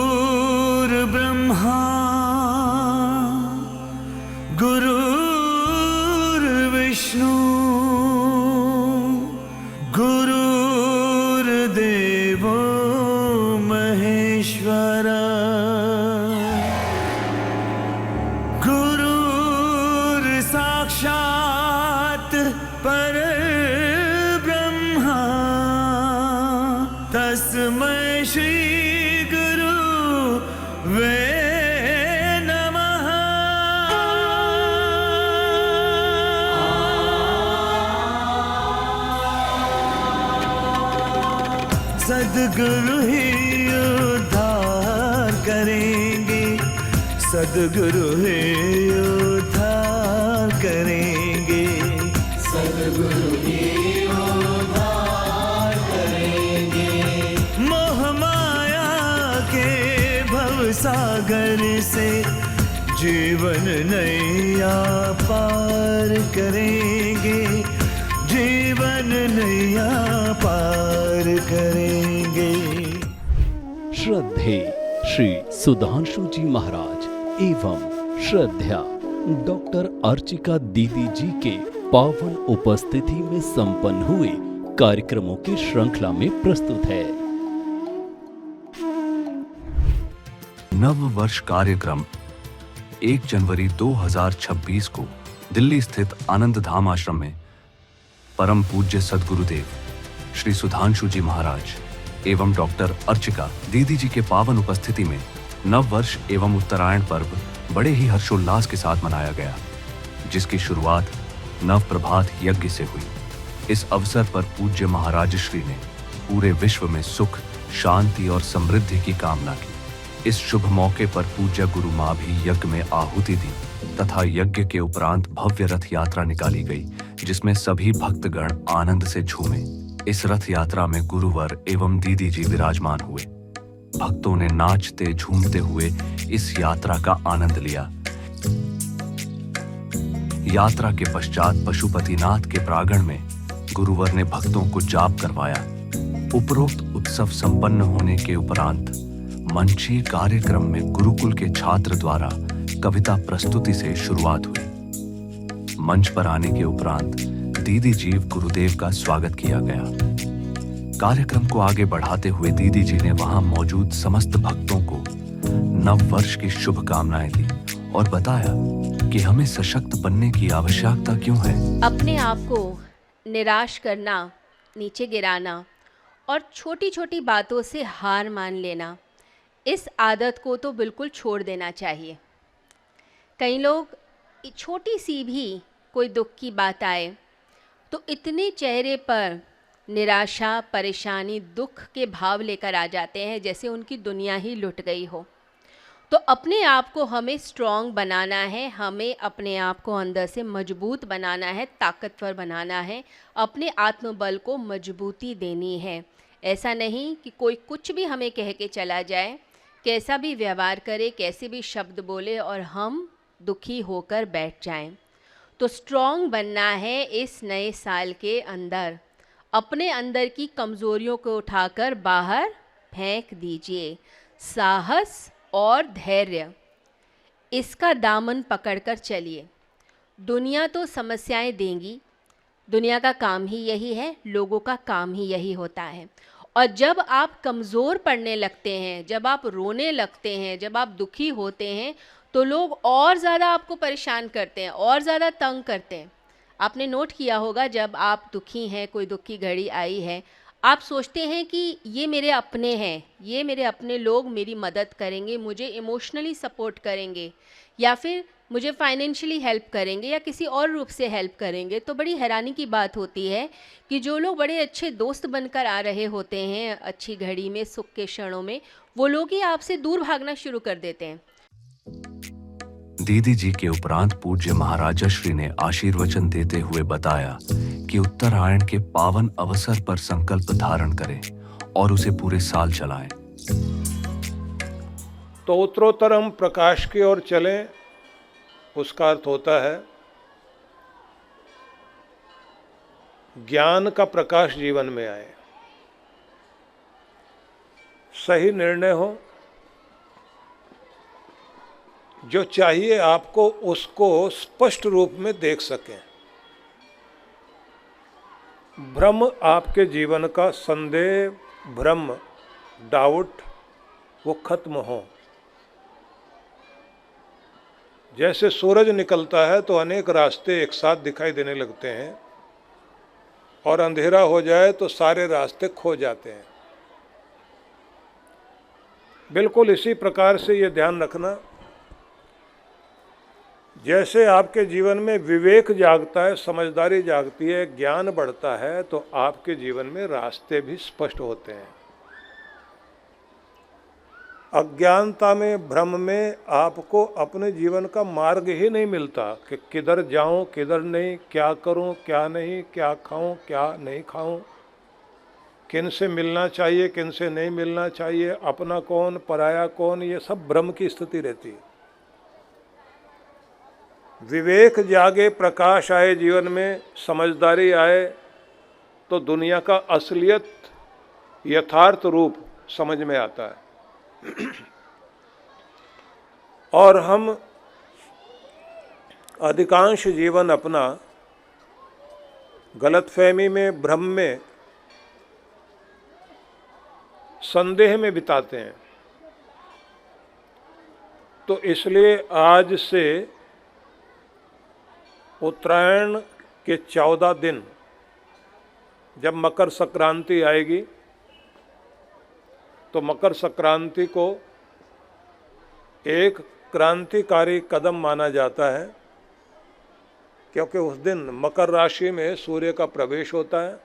गुरुर्ब्रह्मा गुरुर्विष्णु गुरुर्देवो महेश्वर गुरुर्साक्षात् परब्रह्मा तस्मै श्री वे नमः। सद्गुरु ही उद्धार करेंगे, सद्गुरु ही उद्धार करेंगे, सद्गुरु ही उद्धार करेंगे। मोह माया के सागर से जीवन नैया पार करेंगे, जीवन नैया पार करेंगे। श्रद्धेय श्री सुधांशु जी महाराज एवं श्रद्धा डॉक्टर अर्चिका दीदी जी के पावन उपस्थिति में संपन्न हुए कार्यक्रमों की श्रृंखला में प्रस्तुत है नव वर्ष कार्यक्रम 1 जनवरी 2026 को दिल्ली स्थित आनंद धाम आश्रम में परम पूज्य सद्गुरुदेव श्री सुधांशु जी महाराज एवं डॉक्टर अर्चिका दीदी जी के पावन उपस्थिति में नव वर्ष एवं उत्तरायण पर्व बड़े ही हर्षोल्लास के साथ मनाया गया, जिसकी शुरुआत नव प्रभात यज्ञ से हुई। इस अवसर पर पूज्य महाराज श्री ने पूरे विश्व में सुख, शांति और समृद्धि की कामना की। इस शुभ मौके पर पूज्य गुरु माँ भी यज्ञ में आहुति दी तथा यज्ञ के उपरांत भव्य रथ यात्रा निकाली गई, जिसमें सभी भक्तगण आनंद से झूमे। इस रथ यात्रा में गुरुवर एवं दीदी जी विराजमान हुए। भक्तों ने नाचते झूमते हुए इस यात्रा का आनंद लिया। यात्रा के पश्चात पशुपतिनाथ के प्रांगण में गुरुवर ने भक्तों को जाप करवाया। उपरोक्त उत्सव संपन्न होने के उपरांत मंचीय कार्यक्रम में गुरुकुल के छात्र द्वारा कविता प्रस्तुति से शुरुआत हुई। मंच पर आने के उपरांत दीदी जीव गुरुदेव का स्वागत किया गया। कार्यक्रम को आगे बढ़ाते हुए दीदी जी ने वहां मौजूद समस्त भक्तों को नव वर्ष की शुभकामनाएं दी और बताया कि हमें सशक्त बनने की आवश्यकता क्यों है। अपने आप को निराश करना, नीचे गिराना और छोटी छोटी बातों से हार मान लेना, इस आदत को तो बिल्कुल छोड़ देना चाहिए। कई लोग छोटी सी भी कोई दुख की बात आए तो इतने चेहरे पर निराशा, परेशानी, दुख के भाव लेकर आ जाते हैं जैसे उनकी दुनिया ही लुट गई हो। तो अपने आप को हमें स्ट्रॉन्ग बनाना है, हमें अपने आप को अंदर से मजबूत बनाना है, ताकतवर बनाना है, अपने आत्मबल को मजबूती देनी है। ऐसा नहीं कि कोई कुछ भी हमें कह के चला जाए, कैसा भी व्यवहार करे, कैसे भी शब्द बोले और हम दुखी होकर बैठ जाएं। तो स्ट्रॉन्ग बनना है इस नए साल के अंदर। अपने अंदर की कमज़ोरियों को उठाकर बाहर फेंक दीजिए। साहस और धैर्य, इसका दामन पकड़कर चलिए। दुनिया तो समस्याएं देंगी, दुनिया का काम ही यही है, लोगों का काम ही यही होता है। और जब आप कमज़ोर पड़ने लगते हैं, जब आप रोने लगते हैं, जब आप दुखी होते हैं, तो लोग और ज़्यादा आपको परेशान करते हैं, और ज़्यादा तंग करते हैं। आपने नोट किया होगा, जब आप दुखी हैं, कोई दुख की घड़ी आई है, आप सोचते हैं कि ये मेरे अपने हैं, ये मेरे अपने लोग मेरी मदद करेंगे, मुझे इमोशनली सपोर्ट करेंगे, या फिर मुझे फाइनेंशियली हेल्प करेंगे, या किसी और रूप से हेल्प करेंगे। तो बड़ी हैरानी की बात होती है कि जो लोग बड़े अच्छे दोस्त बनकर आ रहे होते हैं अच्छी घड़ी में, सुख के क्षणों में, वो लोग ही आपसे दूर भागना शुरू कर देते हैं। दीदी जी के उपरांत पूज्य महाराजा श्री ने आशीर्वचन देते हुए बताया कि उत्तरायण के पावन अवसर पर संकल्प धारण करें और उसे पूरे साल चलाएं। तो उत्तरोत्तर हम प्रकाश की ओर चलें, उसका अर्थ होता है ज्ञान का प्रकाश जीवन में आए, सही निर्णय हो, जो चाहिए आपको उसको स्पष्ट रूप में देख सकें। भ्रम आपके जीवन का संदेह, भ्रम, डाउट वो खत्म हो। जैसे सूरज निकलता है तो अनेक रास्ते एक साथ दिखाई देने लगते हैं और अंधेरा हो जाए तो सारे रास्ते खो जाते हैं। बिल्कुल इसी प्रकार से ये ध्यान रखना, जैसे आपके जीवन में विवेक जागता है, समझदारी जागती है, ज्ञान बढ़ता है, तो आपके जीवन में रास्ते भी स्पष्ट होते हैं। अज्ञानता में, भ्रम में आपको अपने जीवन का मार्ग ही नहीं मिलता कि किधर जाऊं, किधर नहीं, क्या करूं, क्या नहीं, क्या खाऊं, क्या नहीं खाऊं, किन से मिलना चाहिए, किन से नहीं मिलना चाहिए, अपना कौन, पराया कौन, ये सब भ्रम की स्थिति रहती है। विवेक जागे, प्रकाश आए जीवन में, समझदारी आए, तो दुनिया का असलियत, यथार्थ रूप समझ में आता है। और हम अधिकांश जीवन अपना गलतफहमी में, भ्रम में, संदेह में बिताते हैं। तो इसलिए आज से उत्तरायण के 14 दिन जब मकर संक्रांति आएगी, तो मकर संक्रांति को एक क्रांतिकारी कदम माना जाता है, क्योंकि उस दिन मकर राशि में सूर्य का प्रवेश होता है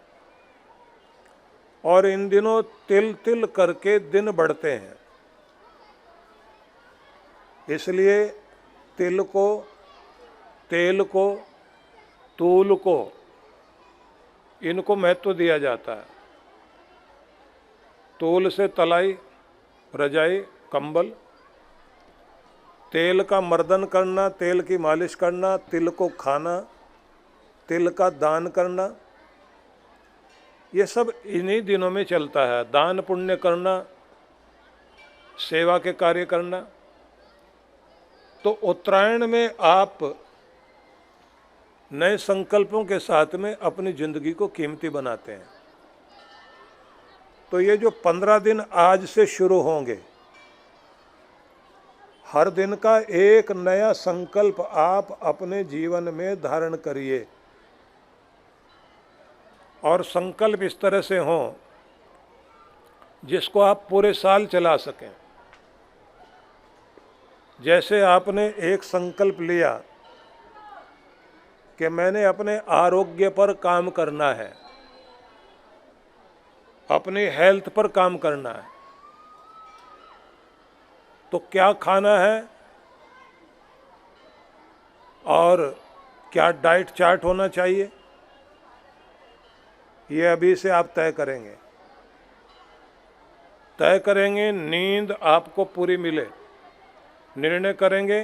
और इन दिनों तिल तिल करके दिन बढ़ते हैं। इसलिए तिल को, तेल को, तूल को, इनको महत्व दिया जाता है। तूल से तलाई, रजाई, कंबल, तेल का मर्दन करना, तेल की मालिश करना, तिल को खाना, तिल का दान करना, ये सब इन्हीं दिनों में चलता है। दान पुण्य करना, सेवा के कार्य करना। तो उत्तरायण में आप नए संकल्पों के साथ में अपनी जिंदगी को कीमती बनाते हैं। तो ये जो 15 दिन आज से शुरू होंगे, हर दिन का एक नया संकल्प आप अपने जीवन में धारण करिए और संकल्प इस तरह से हों जिसको आप पूरे साल चला सकें। जैसे आपने एक संकल्प लिया कि मैंने अपने आरोग्य पर काम करना है, अपनी हेल्थ पर काम करना है, तो क्या खाना है और क्या डाइट चार्ट होना चाहिए, ये अभी से आप तय करेंगे। तय करेंगे, नींद आपको पूरी मिले। निर्णय करेंगे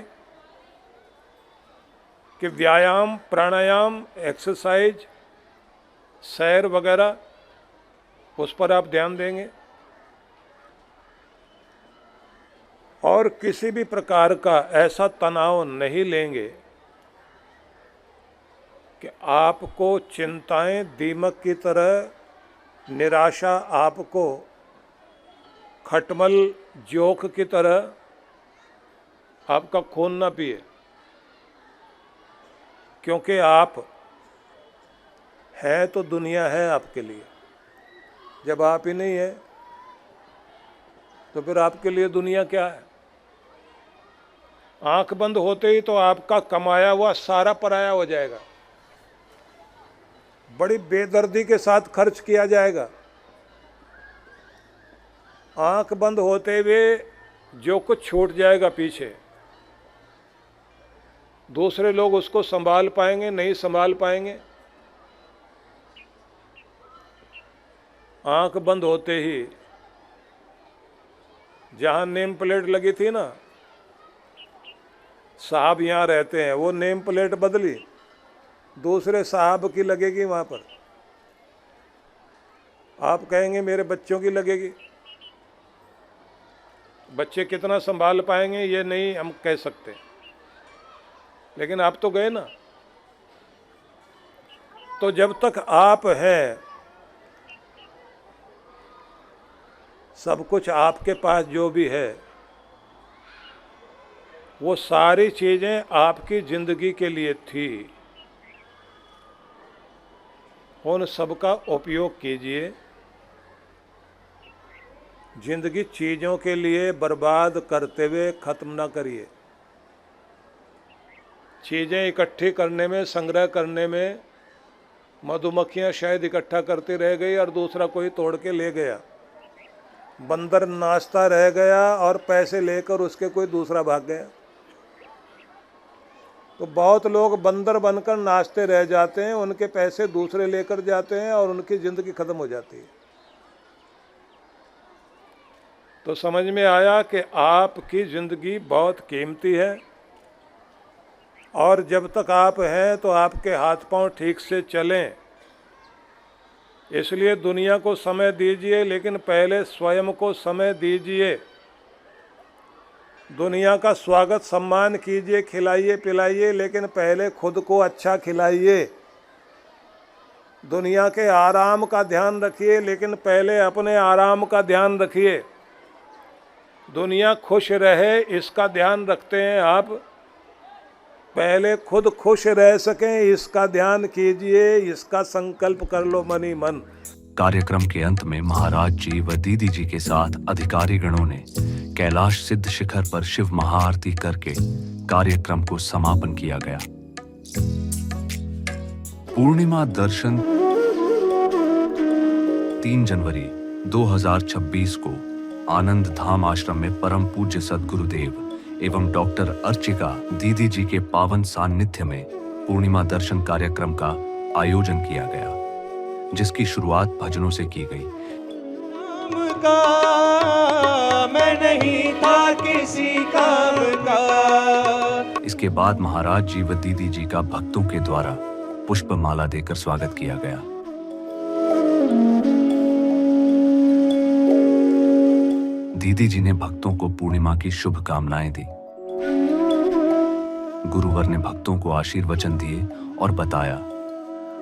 कि व्यायाम, प्राणायाम, एक्सरसाइज, सैर वगैरह उस पर आप ध्यान देंगे। और किसी भी प्रकार का ऐसा तनाव नहीं लेंगे कि आपको चिंताएं दीमक की तरह, निराशा आपको खटमल जोक की तरह आपका खून ना पिए, क्योंकि आप हैं तो दुनिया है आपके लिए। जब आप ही नहीं है तो फिर आपके लिए दुनिया क्या है। आंख बंद होते ही तो आपका कमाया हुआ सारा पराया हो जाएगा, बड़ी बेदर्दी के साथ खर्च किया जाएगा। आंख बंद होते हुए जो कुछ छूट जाएगा पीछे, दूसरे लोग उसको संभाल पाएंगे, नहीं संभाल पाएंगे। आंख बंद होते ही जहाँ नेम प्लेट लगी थी ना, साहब यहाँ रहते हैं, वो नेम प्लेट बदली, दूसरे साहब की लगेगी वहाँ पर। आप कहेंगे मेरे बच्चों की लगेगी, बच्चे कितना संभाल पाएंगे ये नहीं हम कह सकते, लेकिन आप तो गए ना। तो जब तक आप हैं, सब कुछ आपके पास जो भी है, वो सारी चीजें आपकी जिंदगी के लिए थी। उन सब का उपयोग कीजिए। जिंदगी चीजों के लिए बर्बाद करते हुए खत्म ना करिए। चीजें इकट्ठी करने में, संग्रह करने में मधुमक्खियां शायद इकट्ठा करती रह गई और दूसरा कोई तोड़ के ले गया। बंदर नाचता रह गया और पैसे लेकर उसके कोई दूसरा भाग गया। तो बहुत लोग बंदर बनकर नाचते रह जाते हैं, उनके पैसे दूसरे लेकर जाते हैं और उनकी जिंदगी खत्म हो जाती है। तो समझ में आया कि आपकी जिंदगी बहुत कीमती है, और जब तक आप हैं तो आपके हाथ पांव ठीक से चलें। इसलिए दुनिया को समय दीजिए, लेकिन पहले स्वयं को समय दीजिए। दुनिया का स्वागत सम्मान कीजिए, खिलाइए पिलाइए, लेकिन पहले खुद को अच्छा खिलाइए। दुनिया के आराम का ध्यान रखिए, लेकिन पहले अपने आराम का ध्यान रखिए। दुनिया खुश रहे इसका ध्यान रखते हैं आप, पहले खुद खुश रह सकें इसका ध्यान कीजिए, इसका संकल्प कर लो मन ही मन। कार्यक्रम के अंत में महाराज जी व दीदी जी के साथ अधिकारी गणों ने कैलाश सिद्ध शिखर पर शिव महाआरती करके कार्यक्रम को समापन किया गया। पूर्णिमा दर्शन 3 जनवरी 2026 को आनंद धाम आश्रम में परम पूज्य सद्गुरुदेव एवं डॉक्टर अर्चिका दीदी जी के पावन सान्निध्य में पूर्णिमा दर्शन कार्यक्रम का आयोजन किया गया, जिसकी शुरुआत भजनों से की गई। मैं नहीं था किसी काम का। इसके बाद महाराज जी व दीदी जी का भक्तों के द्वारा पुष्पमाला देकर स्वागत किया गया। दीदी जी ने भक्तों को पूर्णिमा की शुभकामनाएं दी। गुरुवर ने भक्तों को आशीर्वचन दिए और बताया,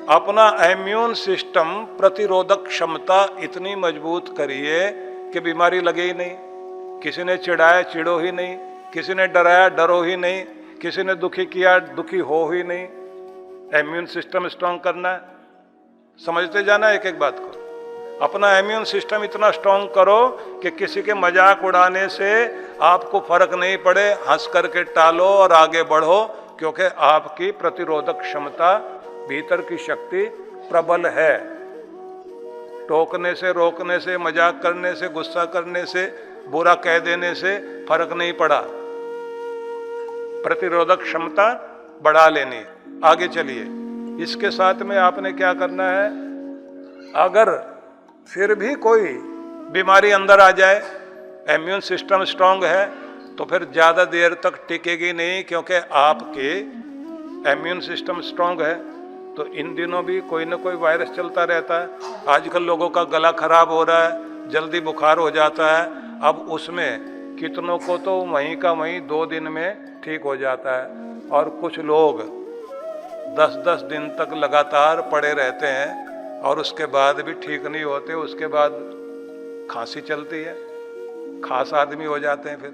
अपना इम्यून सिस्टम, प्रतिरोधक क्षमता इतनी मजबूत करिए कि बीमारी लगे ही नहीं। किसी ने चिढ़ाया चिढ़ो ही नहीं, किसी ने डराया डरो ही नहीं, किसी ने दुखी किया दुखी हो ही नहीं। इम्यून सिस्टम स्ट्रांग करना है, समझते जाना एक एक बात को। अपना इम्यून सिस्टम इतना स्ट्रांग करो कि किसी के मजाक उड़ाने से आपको फर्क नहीं पड़े, हंस करके टालो और आगे बढ़ो, क्योंकि आपकी प्रतिरोधक क्षमता, भीतर की शक्ति प्रबल है। टोकने से, रोकने से, मजाक करने से, गुस्सा करने से, बुरा कह देने से फर्क नहीं पड़ा। प्रतिरोधक क्षमता बढ़ा लेनी। आगे चलिए। इसके साथ में आपने क्या करना है, अगर फिर भी कोई बीमारी अंदर आ जाए, इम्यून सिस्टम स्ट्रांग है, तो फिर ज़्यादा देर तक टिकेगी नहीं, क्योंकि आपके इम्यून सिस्टम स्ट्रांग है। तो इन दिनों भी कोई ना कोई वायरस चलता रहता है। आजकल लोगों का गला खराब हो रहा है, जल्दी बुखार हो जाता है। अब उसमें कितनों को तो वहीं का वहीं 2 दिन में ठीक हो जाता है, और कुछ लोग 10-10 दिन तक लगातार पड़े रहते हैं और उसके बाद भी ठीक नहीं होते। उसके बाद खांसी चलती है, खास आदमी हो जाते हैं, फिर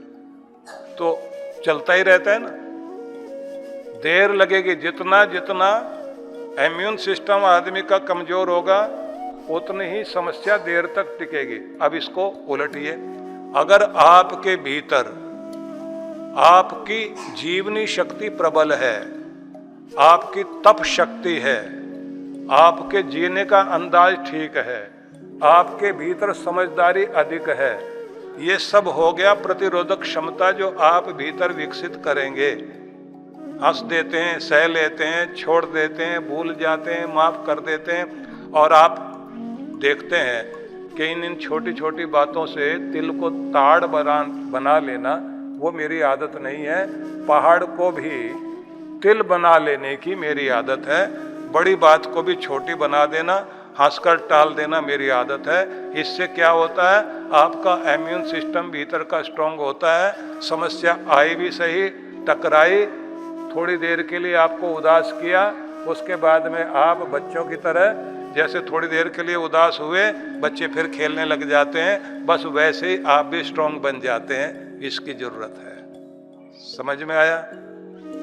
तो चलता ही रहता है ना। देर लगेगी, जितना जितना इम्यून सिस्टम आदमी का कमजोर होगा उतनी ही समस्या देर तक टिकेगी। अब इसको उलटिए। अगर आपके भीतर आपकी जीवनी शक्ति प्रबल है, आपकी तप शक्ति है, आपके जीने का अंदाज ठीक है, आपके भीतर समझदारी अधिक है, ये सब हो गया प्रतिरोधक क्षमता जो आप भीतर विकसित करेंगे। हंस देते हैं, सह लेते हैं, छोड़ देते हैं, भूल जाते हैं, माफ कर देते हैं, और आप देखते हैं कि इन छोटी छोटी बातों से तिल को ताड़ बना लेना वो मेरी आदत नहीं है। पहाड़ को भी तिल बना लेने की मेरी आदत है। बड़ी बात को भी छोटी बना देना, हंसकर टाल देना मेरी आदत है। इससे क्या होता है, आपका इम्यून सिस्टम भीतर का स्ट्रांग होता है। समस्या आई भी सही, टकराई, थोड़ी देर के लिए आपको उदास किया, उसके बाद में आप बच्चों की तरह जैसे थोड़ी देर के लिए उदास हुए, बच्चे फिर खेलने लग जाते हैं, बस वैसे ही आप भी स्ट्रांग बन जाते हैं। इसकी जरूरत है। समझ में आया?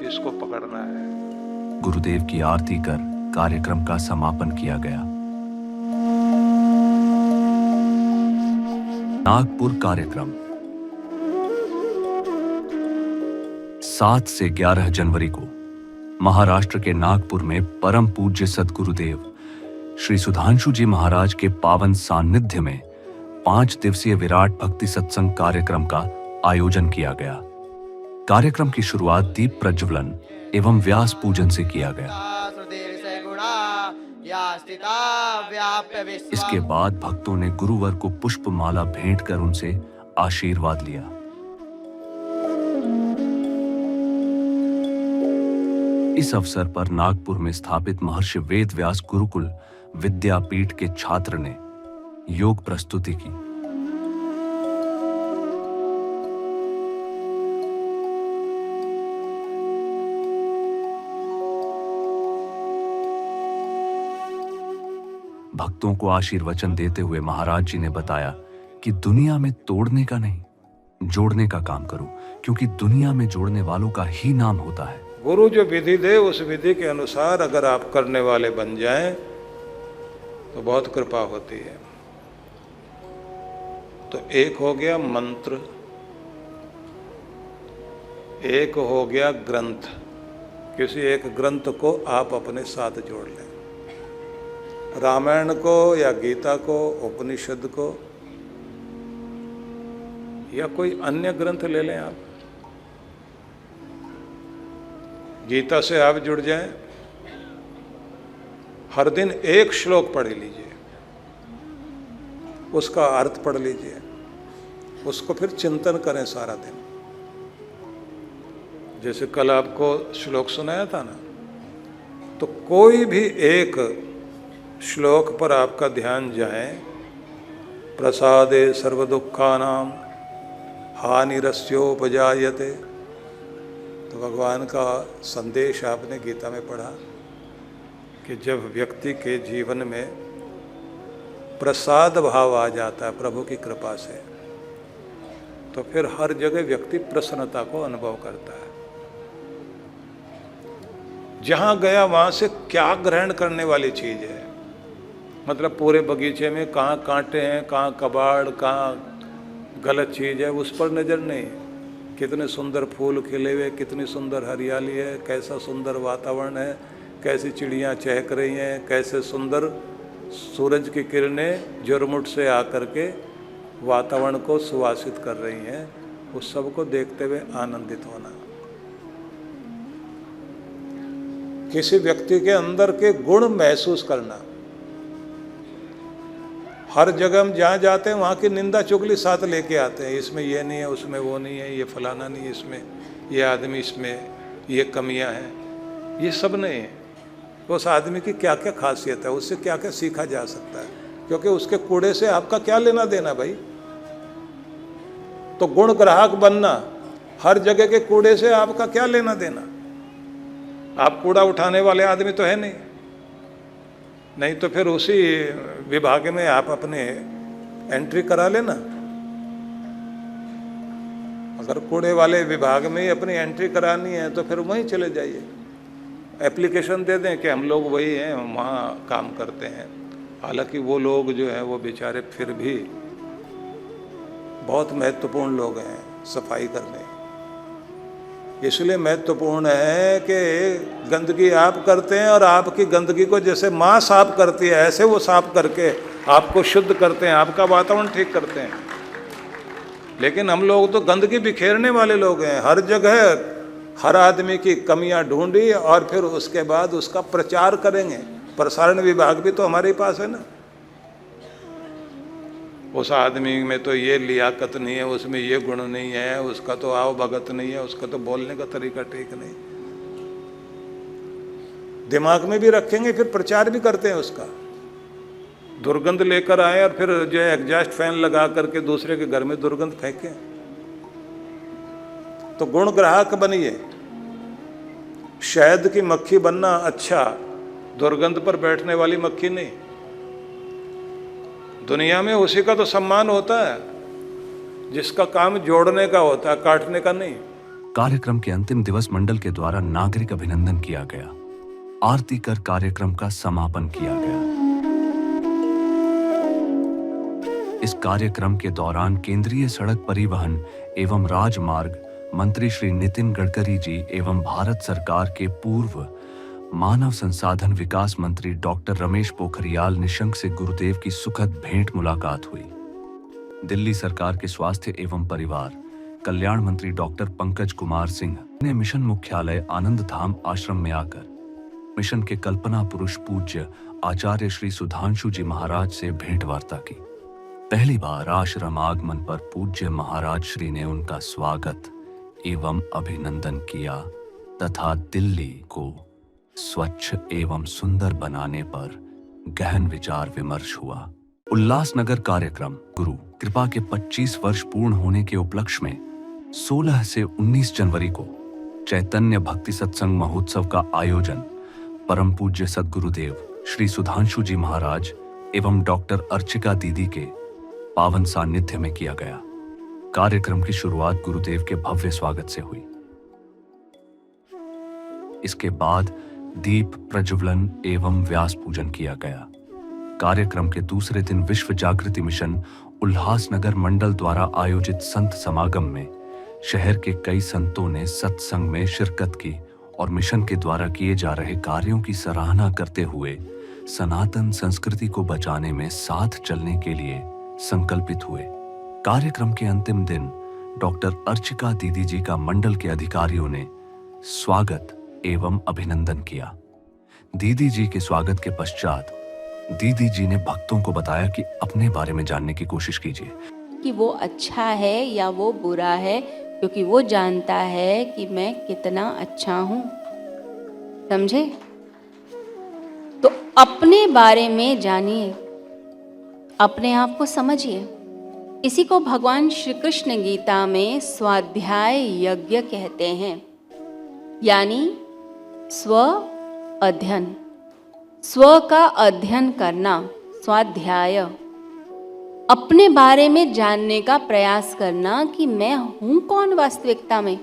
इसको पकड़ना है। गुरुदेव की आरती कर कार्यक्रम का समापन किया गया। नागपुर कार्यक्रम 7 से 11 जनवरी को महाराष्ट्र के नागपुर में परम पूज्य सद्गुरुदेव श्री सुधांशु जी महाराज के पावन सानिध्य में 5 दिवसीय विराट भक्ति सत्संग कार्यक्रम का आयोजन किया गया। कार्यक्रम की शुरुआत दीप प्रज्वलन एवं व्यास पूजन से किया गया। इसके बाद भक्तों ने गुरुवर को पुष्प माला भेंट कर उनसे आशीर्वाद लिया। इस अवसर पर नागपुर में स्थापित महर्षि वेद व्यास गुरुकुल विद्यापीठ के छात्र ने योग प्रस्तुति की। भक्तों को आशीर्वचन देते हुए महाराज जी ने बताया कि दुनिया में तोड़ने का नहीं, जोड़ने का काम करो, क्योंकि दुनिया में जोड़ने वालों का ही नाम होता है। गुरु जो विधि दे उस विधि के अनुसार अगर आप करने वाले बन जाएं तो बहुत कृपा होती है। तो एक हो गया मंत्र, एक हो गया ग्रंथ। किसी एक ग्रंथ को आप अपने साथ जोड़ लें, रामायण को या गीता को, उपनिषद को या कोई अन्य ग्रंथ ले लें आप। गीता से आप जुड़ जाएं, हर दिन एक श्लोक पढ़ लीजिए, उसका अर्थ पढ़ लीजिए, उसको फिर चिंतन करें सारा दिन। जैसे कल आपको श्लोक सुनाया था ना, तो कोई भी एक श्लोक पर आपका ध्यान जाए। प्रसादे सर्व दुखानाम हानिरस्योपजायते, तो भगवान का संदेश आपने गीता में पढ़ा कि जब व्यक्ति के जीवन में प्रसाद भाव आ जाता है प्रभु की कृपा से, तो फिर हर जगह व्यक्ति प्रसन्नता को अनुभव करता है। जहां गया वहां से क्या ग्रहण करने वाली चीज है, मतलब पूरे बगीचे में कहाँ कांटे हैं, कहाँ कबाड़, कहाँ गलत चीज है, उस पर नजर नहीं। कितने सुंदर फूल खिले हुए, कितनी सुंदर हरियाली है, कैसा सुंदर वातावरण है, कैसी चिड़ियाँ चहक रही हैं, कैसे सुंदर सूरज की किरणें जुरमुट से आकर के वातावरण को सुवासित कर रही हैं, उस सब को देखते हुए आनंदित होना। किसी व्यक्ति के अंदर के गुण महसूस करना। हर जगह हम जहाँ जाते हैं वहाँ की निंदा चुगली साथ लेके आते हैं, इसमें ये नहीं है, उसमें वो नहीं है, ये फलाना नहीं है, इसमें ये आदमी, इसमें ये कमियां हैं। ये सब नहीं है। उस आदमी की क्या क्या खासियत है, उससे क्या क्या सीखा जा सकता है, क्योंकि उसके कूड़े से आपका क्या लेना देना भाई। तो गुण ग्राहक बनना, हर जगह के कूड़े से आपका क्या लेना देना। आप कूड़ा उठाने वाले आदमी तो है नहीं तो फिर उसी विभाग में आप अपने एंट्री करा लेना। अगर कूड़े वाले विभाग में ही अपनी एंट्री करानी है तो फिर वहीं चले जाइए, एप्लीकेशन दे दें कि हम लोग वही हैं, हम वहाँ काम करते हैं। हालांकि वो लोग जो हैं वो बेचारे फिर भी बहुत महत्वपूर्ण लोग हैं सफाई करने। इसलिए महत्वपूर्ण है कि गंदगी आप करते हैं और आपकी गंदगी को जैसे माँ साफ करती है ऐसे वो साफ करके आपको शुद्ध करते हैं, आपका वातावरण ठीक करते हैं। लेकिन हम लोग तो गंदगी बिखेरने वाले लोग हैं। हर जगह हर आदमी की कमियां ढूंढी और फिर उसके बाद उसका प्रचार करेंगे। प्रसारण विभाग भी तो हमारे पास है ना, उस आदमी में तो ये लियाकत नहीं है, उसमें ये गुण नहीं है, उसका तो आव भगत नहीं है, उसका तो बोलने का तरीका ठीक नहीं। दिमाग में भी रखेंगे, फिर प्रचार भी करते हैं उसका। दुर्गंध लेकर आए और फिर जो है एग्जॉस्ट फैन लगा करके दूसरे के घर में दुर्गंध फेंके। तो गुण ग्राहक बनिए। शहद की मक्खी बनना अच्छा, दुर्गंध पर बैठने वाली मक्खी नहीं। दुनिया में उसी का तो सम्मान होता है जिसका काम जोड़ने का होता है, काटने का नहीं। कार्यक्रम के अंतिम दिवस मंडल के द्वारा नागरिक अभिनंदन किया गया। आरती कर कार्यक्रम का समापन किया गया। इस कार्यक्रम के दौरान केंद्रीय सड़क परिवहन एवं राजमार्ग मंत्री श्री नितिन गडकरी जी एवं भारत सरकार के पूर्व मानव संसाधन विकास मंत्री डॉक्टर रमेश पोखरियाल निशंक से गुरुदेव की सुखद भेंट मुलाकात हुई। दिल्ली सरकार के स्वास्थ्य एवं परिवार कल्याण मंत्री डॉक्टर पंकज कुमार सिंह ने मिशन मुख्यालय आनंद धाम आश्रम में आकर मिशन के कल्पना पुरुष पूज्य आचार्य श्री सुधांशु जी महाराज से भेंट वार्ता की। पहली बार आश्रम आगमन पर पूज्य महाराज श्री ने उनका स्वागत एवं अभिनंदन किया तथा दिल्ली को स्वच्छ एवं सुंदर बनाने पर गहन विचार विमर्श हुआ। उल्लासनगर कार्यक्रम गुरु कृपा के 25 वर्ष पूर्ण होने के उपलक्ष्य में 16 से 19 जनवरी को चैतन्य भक्ति सत्संग महोत्सव का आयोजन परम पूज्य सद्गुरुदेव श्री सुधांशु जी महाराज एवं डॉक्टर अर्चिका दीदी के पावन सानिध्य में किया गया। कार्यक्रम की शुरुआत गुरुदेव के भव्य स्वागत से हुई। इसके बाद दीप प्रज्वलन एवं व्यास पूजन किया गया। कार्यक्रम के दूसरे दिन विश्व जागृति मिशन उल्लासनगर मंडल द्वारा आयोजित संत समागम में शहर के कई संतों ने सत्संग में शिरकत की और मिशन के द्वारा किए जा रहे कार्यों की सराहना करते हुए सनातन संस्कृति को बचाने में साथ चलने के लिए संकल्पित हुए। कार्यक्रम के अंतिम दिन डॉक्टर अर्चिका दीदी जी का मंडल के अधिकारियों ने स्वागत एवं अभिनंदन किया। दीदी जी के स्वागत के पश्चात दीदी जी ने भक्तों को बताया कि अपने बारे में जानने की कोशिश कीजिए कि वो अच्छा है या वो बुरा है, क्योंकि वो जानता है कि मैं कितना अच्छा हूँ। समझे? तो अपने बारे में जानिए, अपने आप को समझिए। इसी को भगवान श्री कृष्ण गीता में स्वाध्याय यज्ञ कहते हैं, यानी स्व अध्ययन, स्व का अध्ययन करना, स्वाध्याय, अपने बारे में जानने का प्रयास करना कि मैं हूं कौन वास्तविकता में।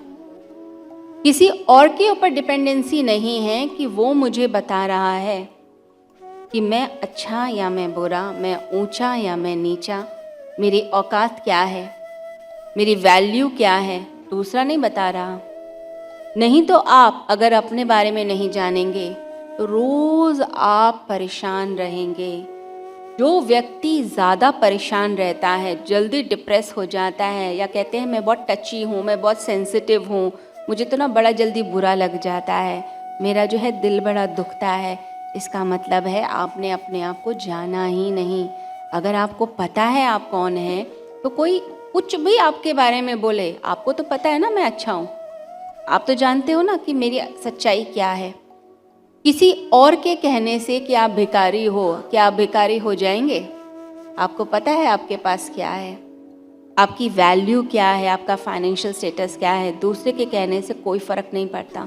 किसी और के ऊपर डिपेंडेंसी नहीं है कि वो मुझे बता रहा है कि मैं अच्छा या मैं बुरा, मैं ऊंचा या मैं नीचा, मेरी औकात क्या है, मेरी वैल्यू क्या है, दूसरा नहीं बता रहा। नहीं तो आप अगर अपने बारे में नहीं जानेंगे तो रोज आप परेशान रहेंगे। जो व्यक्ति ज़्यादा परेशान रहता है, जल्दी डिप्रेस हो जाता है, या कहते हैं मैं बहुत टची हूँ, मैं बहुत सेंसिटिव हूँ, मुझे तो ना बड़ा जल्दी बुरा लग जाता है, मेरा जो है दिल बड़ा दुखता है, इसका मतलब है आपने अपने आप को जाना ही नहीं। अगर आपको पता है आप कौन हैं, तो कोई कुछ भी आपके बारे में बोले, आपको तो पता है ना मैं अच्छा हूँ, आप तो जानते हो ना कि मेरी सच्चाई क्या है। किसी और के कहने से कि आप भिखारी हो, क्या आप भिखारी हो जाएंगे? आपको पता है आपके पास क्या है, आपकी वैल्यू क्या है, आपका फाइनेंशियल स्टेटस क्या है। दूसरे के कहने से कोई फ़र्क नहीं पड़ता,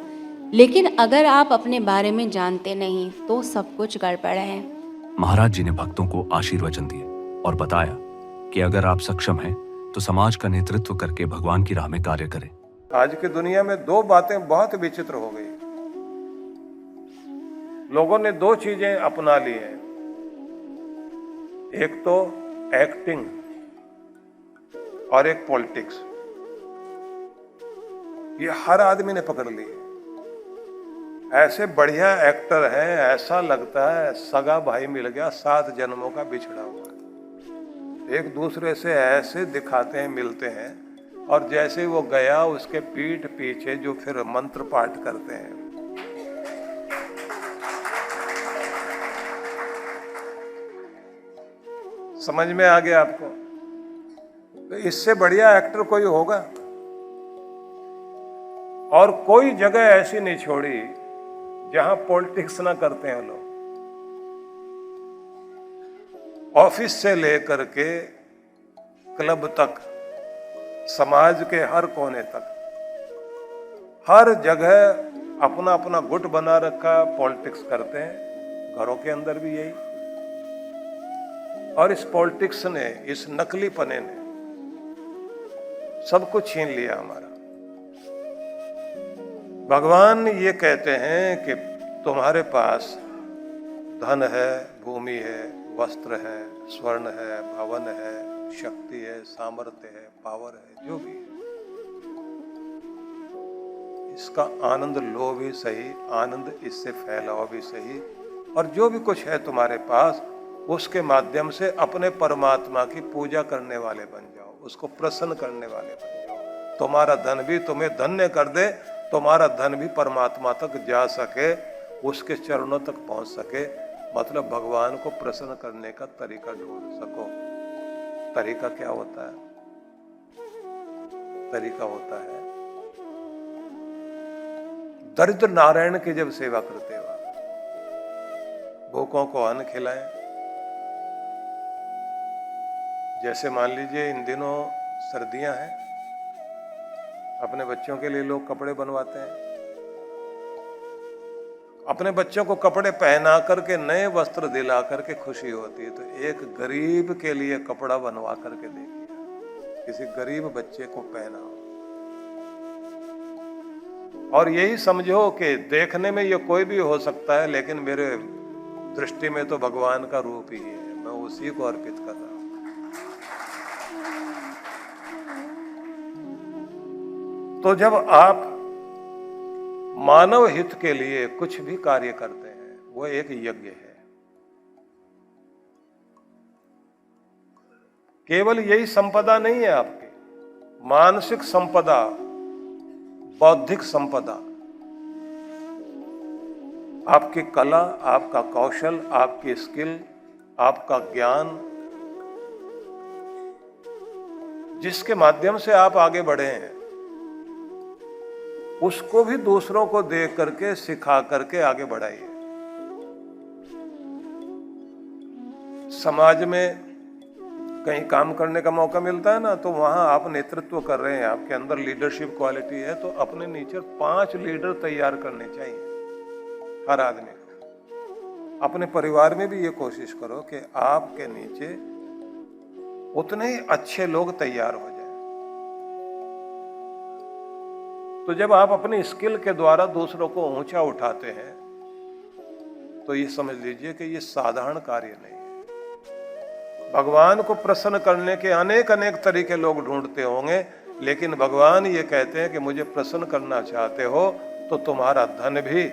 लेकिन अगर आप अपने बारे में जानते नहीं तो सब कुछ गड़बड़ है। महाराज जी ने भक्तों को आशीर्वचन दिए और बताया कि अगर आप सक्षम हैं तो समाज का नेतृत्व करके भगवान की राह में कार्य करें। आज की दुनिया में दो बातें बहुत विचित्र हो गई। लोगों ने दो चीजें अपना ली हैं, एक तो एक्टिंग और एक पॉलिटिक्स। ये हर आदमी ने पकड़ ली। ऐसे बढ़िया एक्टर हैं, ऐसा लगता है सगा भाई मिल गया, 7 जन्मों का बिछड़ा हुआ। एक दूसरे से ऐसे दिखाते हैं, मिलते हैं, और जैसे वो गया उसके पीठ पीछे जो फिर मंत्र पाठ करते हैं। समझ में आ गया आपको? तो इससे बढ़िया एक्टर कोई होगा? और कोई जगह ऐसी नहीं छोड़ी जहां पॉलिटिक्स ना करते हैं लोग। ऑफिस से लेकर के क्लब तक, समाज के हर कोने तक, हर जगह अपना अपना गुट बना रखा, पॉलिटिक्स करते हैं। घरों के अंदर भी यही। और इस पॉलिटिक्स ने, इस नकली पने ने सब कुछ छीन लिया हमारा। भगवान ये कहते हैं कि तुम्हारे पास धन है, भूमि है, वस्त्र है, स्वर्ण है, भवन है, शक्ति है, सामर्थ्य है, पावर है, जो भी है, इसका आनंद लो भी सही, आनंद इससे फैलाओ भी सही। और जो भी कुछ है तुम्हारे पास, उसके माध्यम से अपने परमात्मा की पूजा करने वाले बन जाओ, उसको प्रसन्न करने वाले बन जाओ। तुम्हारा धन भी तुम्हें धन्य कर दे, तुम्हारा धन भी परमात्मा तक जा सके, उसके चरणों तक पहुंच सके। मतलब भगवान को प्रसन्न करने का तरीका ढूंढ सको। तरीका क्या होता है? तरीका होता है दरिद्र नारायण की जब सेवा करते हो, भूखों को अन्न खिलाएं। जैसे मान लीजिए इन दिनों सर्दियां हैं, अपने बच्चों के लिए लोग कपड़े बनवाते हैं। अपने बच्चों को कपड़े पहना करके, नए वस्त्र दिला करके खुशी होती है। तो एक गरीब के लिए कपड़ा बनवा करके देखिए, किसी गरीब बच्चे को पहनाओ और यही समझो कि देखने में ये कोई भी हो सकता है, लेकिन मेरे दृष्टि में तो भगवान का रूप ही है, मैं उसी को अर्पित कर रहा हूं। तो जब आप मानव हित के लिए कुछ भी कार्य करते हैं, वो एक यज्ञ है। केवल यही संपदा नहीं है आपकी, मानसिक संपदा, बौद्धिक संपदा, आपकी कला, आपका कौशल, आपकी स्किल, आपका ज्ञान, जिसके माध्यम से आप आगे बढ़े हैं, उसको भी दूसरों को देख करके, सिखा करके आगे बढ़ाइए। समाज में कहीं काम करने का मौका मिलता है ना, तो वहां आप नेतृत्व कर रहे हैं, आपके अंदर लीडरशिप क्वालिटी है, तो अपने नीचे 5 लीडर तैयार करने चाहिए हर आदमी को। अपने परिवार में भी ये कोशिश करो कि आपके नीचे उतने ही अच्छे लोग तैयार हो जाए। तो जब आप अपनी स्किल के द्वारा दूसरों को ऊंचा उठाते हैं, तो ये समझ लीजिए कि ये साधारण कार्य नहीं है। भगवान को प्रसन्न करने के अनेक अनेक तरीके लोग ढूंढते होंगे, लेकिन भगवान ये कहते हैं कि मुझे प्रसन्न करना चाहते हो तो तुम्हारा धन भी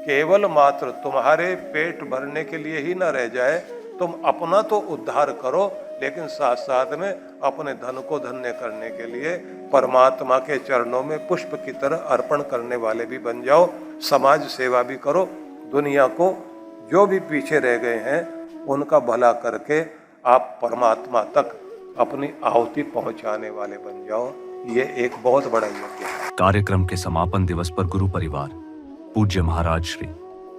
केवल मात्र तुम्हारे पेट भरने के लिए ही ना रह जाए। तुम अपना तो उद्धार करो, लेकिन साथ साथ में अपने धन को धन्य करने के लिए परमात्मा के चरणों में पुष्प की तरह अर्पण करने वाले भी बन जाओ। समाज सेवा भी करो, दुनिया को जो भी पीछे रह गए हैं उनका भला करके आप परमात्मा तक अपनी आहुति पहुंचाने वाले बन जाओ। ये एक बहुत बड़ा यज्ञ है। कार्यक्रम के समापन दिवस पर गुरु परिवार, पूज्य महाराज श्री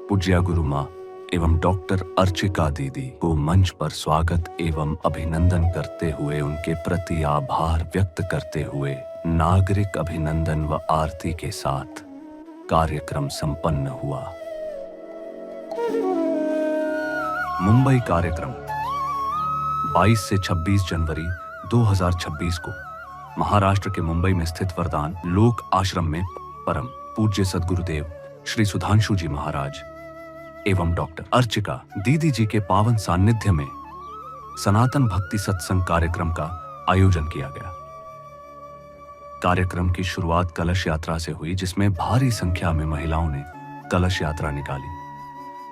पूज्या गुरु माँ एवं डॉक्टर अर्चिका दीदी को मंच पर स्वागत एवं अभिनंदन करते हुए उनके प्रति आभार व्यक्त करते हुए नागरिक अभिनंदन व आरती के साथ कार्यक्रम संपन्न हुआ। मुंबई कार्यक्रम 22 से 26 जनवरी 2026 को महाराष्ट्र के मुंबई में स्थित वरदान लोक आश्रम में परम पूज्य सद्गुरुदेव श्री सुधांशु जी महाराज एवं डॉक्टर अर्चिका दीदी जी के पावन सानिध्य में सनातन भक्ति सत्संग कार्यक्रम का आयोजन किया गया। कार्यक्रम की शुरुआत कलश यात्रा से हुई, जिसमें भारी संख्या में महिलाओं ने कलश यात्रा निकाली।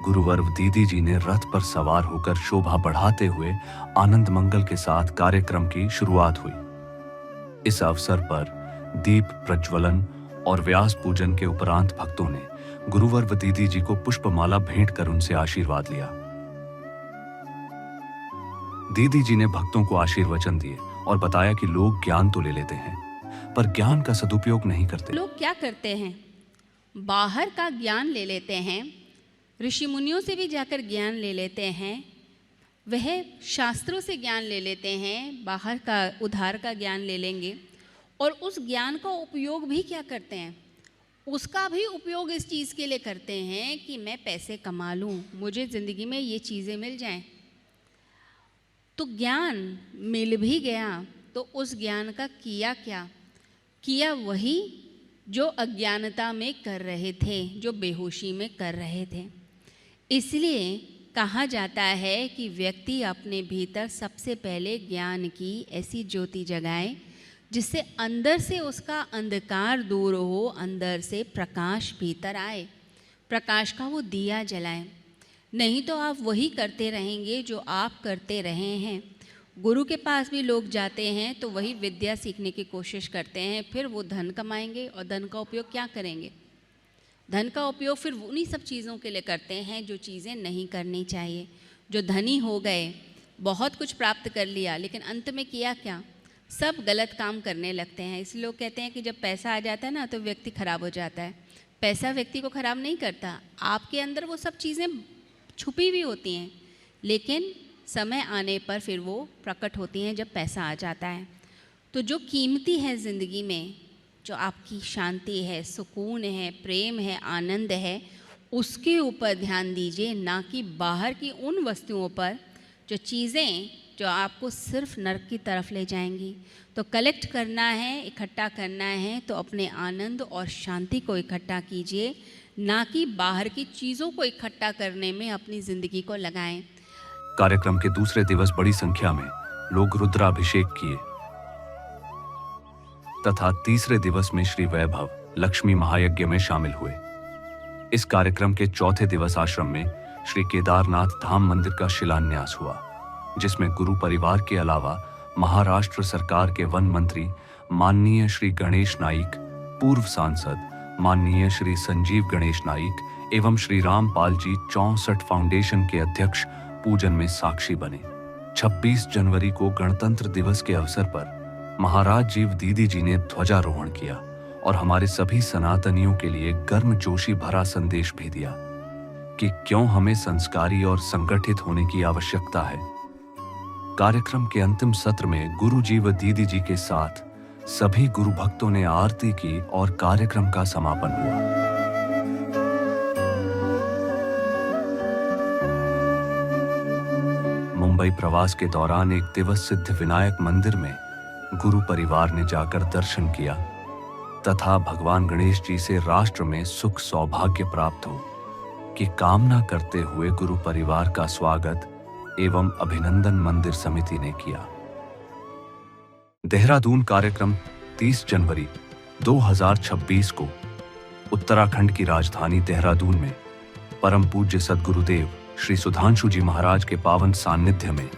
गुरुवर्व दीदी जी ने रथ पर सवार होकर शोभा बढ़ाते हुए आनंद मंगल के साथ कार्यक्रम की शुरुआत हुई। इस अवसर पर दीप प्रज्वलन और व्यास पूजन के उपरांत भक्तों ने गुरुवर्व दीदी जी को पुष्पमाला भेंट कर उनसे आशीर्वाद लिया। दीदी जी ने भक्तों को आशीर्वचन दिए और बताया कि लोग ज्ञान तो ले लेते हैं पर ज्ञान का सदुपयोग नहीं करते। लोग क्या करते हैं, बाहर का ज्ञान ले लेते हैं, ऋषि मुनियों से भी जाकर ज्ञान ले लेते हैं, वह शास्त्रों से ज्ञान ले लेते हैं, बाहर का उधार का ज्ञान ले लेंगे और उस ज्ञान का उपयोग भी क्या करते हैं, उसका भी उपयोग इस चीज़ के लिए करते हैं कि मैं पैसे कमा लूँ, मुझे ज़िंदगी में ये चीज़ें मिल जाएं। तो ज्ञान मिल भी गया तो उस ज्ञान का किया क्या, किया वही जो अज्ञानता में कर रहे थे, जो बेहोशी में कर रहे थे। इसलिए कहा जाता है कि व्यक्ति अपने भीतर सबसे पहले ज्ञान की ऐसी ज्योति जगाए जिससे अंदर से उसका अंधकार दूर हो, अंदर से प्रकाश भीतर आए, प्रकाश का वो दिया जलाए। नहीं तो आप वही करते रहेंगे जो आप करते रहे हैं। गुरु के पास भी लोग जाते हैं तो वही विद्या सीखने की कोशिश करते हैं, फिर वो धन कमाएंगे और धन का उपयोग क्या करेंगे, धन का उपयोग फिर उन्हीं सब चीज़ों के लिए करते हैं जो चीज़ें नहीं करनी चाहिए। जो धनी हो गए, बहुत कुछ प्राप्त कर लिया, लेकिन अंत में किया क्या, सब गलत काम करने लगते हैं। इसलिए लोग कहते हैं कि जब पैसा आ जाता है ना तो व्यक्ति खराब हो जाता है। पैसा व्यक्ति को खराब नहीं करता, आपके अंदर वो सब चीज़ें छुपी हुई होती हैं, लेकिन समय आने पर फिर वो प्रकट होती हैं जब पैसा आ जाता है। तो जो कीमती है ज़िंदगी में, जो आपकी शांति है, सुकून है, प्रेम है, आनंद है, उसके ऊपर ध्यान दीजिए, ना कि बाहर की उन वस्तुओं पर जो चीज़ें जो आपको सिर्फ नरक की तरफ ले जाएंगी। तो कलेक्ट करना है, इकट्ठा करना है तो अपने आनंद और शांति को इकट्ठा कीजिए, ना कि बाहर की चीज़ों को इकट्ठा करने में अपनी ज़िंदगी को लगाएं। कार्यक्रम के दूसरे दिवस बड़ी संख्या में लोग रुद्राभिषेक किए तथा तीसरे दिवस में श्री वैभव लक्ष्मी महायज्ञ में शामिल हुए। इस कार्यक्रम के चौथे दिवस आश्रम में श्री केदारनाथ धाम मंदिर का शिलान्यास हुआ, जिसमें गुरु परिवार के अलावा महाराष्ट्र सरकार के वन मंत्री माननीय श्री गणेश नाइक, पूर्व सांसद माननीय श्री संजीव गणेश नाइक एवं श्री रामपाल जी 64 फाउंडेशन के अध्यक्ष पूजन में साक्षी बने। 26 जनवरी को गणतंत्र दिवस के अवसर पर महाराज जीव दीदी जी ने ध्वजारोहण किया और हमारे सभी सनातनियों के लिए गर्मजोशी भरा संदेश भी दिया कि क्यों हमें संस्कारी और संगठित होने की आवश्यकता है। कार्यक्रम के अंतिम सत्र में गुरु जी व दीदी जी के साथ सभी गुरु भक्तों ने आरती की और कार्यक्रम का समापन हुआ। मुंबई प्रवास के दौरान एक दिवस सिद्ध विनायक मंदिर में गुरु परिवार ने जाकर दर्शन किया तथा भगवान गणेश जी से राष्ट्र में सुख सौभाग्य प्राप्त हो की कामना करते हुए गुरु परिवार का स्वागत एवं अभिनंदन मंदिर समिति ने किया। देहरादून कार्यक्रम 30 जनवरी 2026 को उत्तराखंड की राजधानी देहरादून में परम पूज्य सद्गुरुदेव श्री सुधांशु जी महाराज के पावन सानिध्य में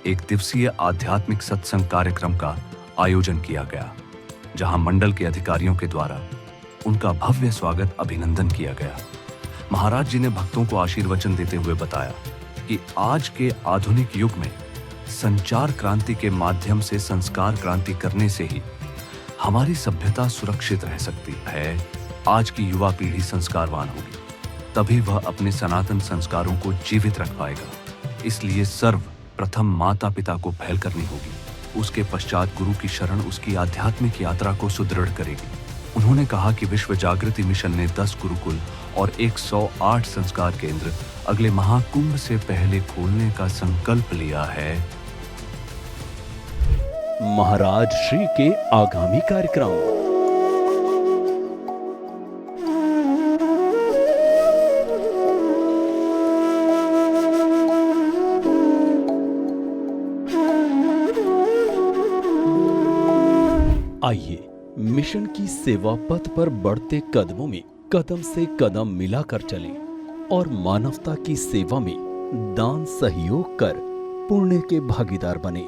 एक दिवसीय आध्यात्मिक सत्संग कार्यक्रम का आयोजन किया गया, जहां मंडल के अधिकारियों के द्वारा उनका भव्य स्वागत अभिनंदन किया गया। महाराज जी ने भक्तों को आशीर्वचन देते हुए बताया कि आज के आधुनिक युग में संचार क्रांति के माध्यम से संस्कार क्रांति करने से ही हमारी सभ्यता सुरक्षित रह सकती है। आज की युवा पीढ़ी संस्कारवान होगी, तभी वह अपने सनातन संस्कारों को जीवित रख पाएगा। इसलिए सर्वप्रथम माता पिता को पहल करनी होगी, उसके पश्चात गुरु की शरण उसकी आध्यात्मिक यात्रा को सुदृढ़ करेगी। उन्होंने कहा कि विश्व जागृति मिशन ने 10 गुरुकुल और 108 संस्कार केंद्र अगले महाकुंभ से पहले खोलने का संकल्प लिया है। महाराज श्री के आगामी कार्यक्रम। आइए मिशन की सेवा पथ पर बढ़ते कदमों में कदम से कदम मिलाकर चलें और मानवता की सेवा में दान सहयोग कर पुण्य के भागीदार बने।